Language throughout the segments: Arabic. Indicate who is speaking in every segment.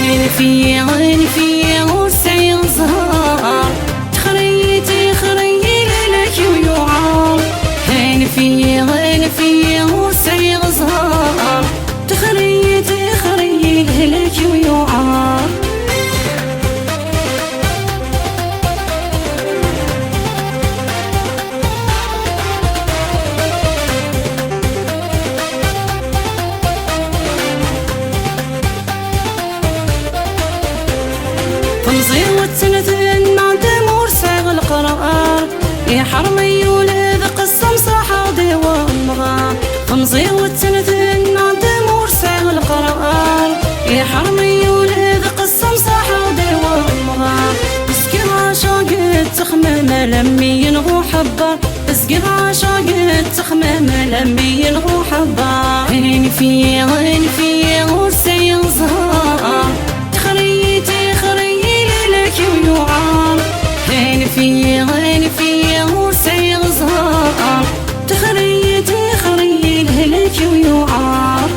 Speaker 1: غين في وسعي الزهار تخريتي خريل لك ويوعار غين في وسعي الزهار تخريتي خريل لك ويوعار تنزي وتنثن عند مرسى القرار يا حرمي ولد قسم صحادي والمغار تنزي وتنثن عند مرسى القرار يا حرمي ولد قسم صحادي والمغار اسقي عشاق تخمم لمي ينغو حبار اسقي عشاق تخمم لمي ينغو حبار غين في وسعي الزهار تخريتي خريل لك ويوعار غين في وسعي الزهار تخريتي خريل لك ويوعار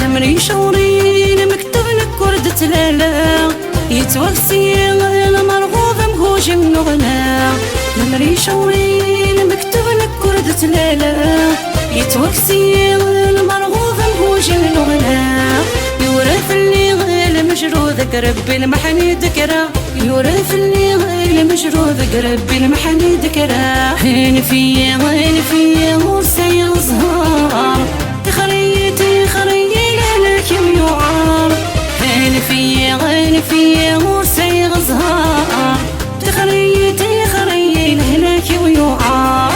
Speaker 1: لمن يشورين مكتب لك كردة لالا يتوكسي المرغوب مهوج من غنى لمن يشورين مكتب لك كردة لالا يتوكسي المرغوب مهوج من غنى يورث اللي غير مجرود قرب المحني ذكرى يورث اللي غير مجرود قرب المحني ذكرى غين في وسعي الزهار تخريتي خريل لك ويوعار غين في وسعي الزهار تخريتي خريل لك ويوعار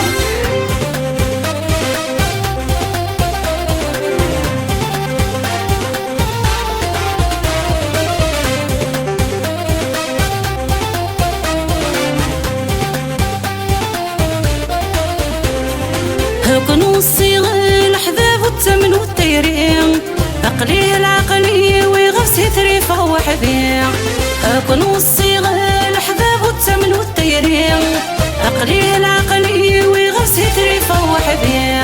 Speaker 1: هكنو الصيغ الحذاب والتمن والتيرين عقلي العقلي ويغفسي ثريفه وحذي هكنو الصيغ الحذاب والتمن والتيرين عقلي العقلي ويغفسي ثريفه وحذي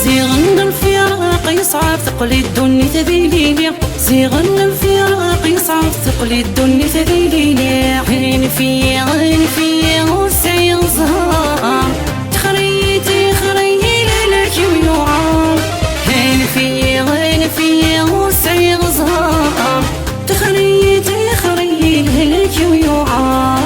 Speaker 1: زيغن الفراق يصعب ثقلي الدني تذيليلي زيغن الفراق يصعب ثقلي الدني تذيليلي غين في وسعي الزهار تخريتي خريل لك ويوعار غين في وسعي الزهار تخريتي خريل لك ويوعار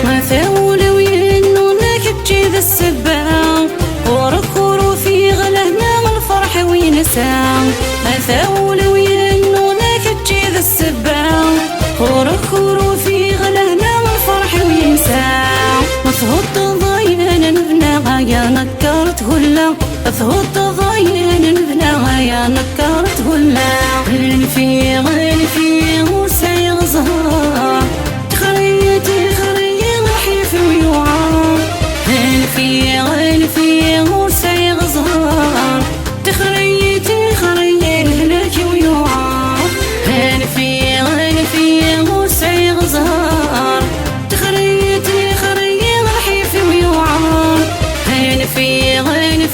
Speaker 1: ما ثاول وينو لك تجي ذا السباع وركورو في غلهنا من الفرح وينسى ما ثاول وينو لك تجي ذا السباع وركورو في غلهنا من الفرح وينسى مثهط ضاين نبنا يا نكرت هلا مثهط ضاين نبنا يا نكرت هلا غين في وسعي الزهار تخريتي خريل الحيف ويوعار غين في وسعي الزهار تخريتي خريل لك ويوعار غين في وسعي الزهار تخريتي خريل الحيف ويوعار غين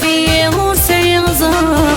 Speaker 1: في وسعي الزهار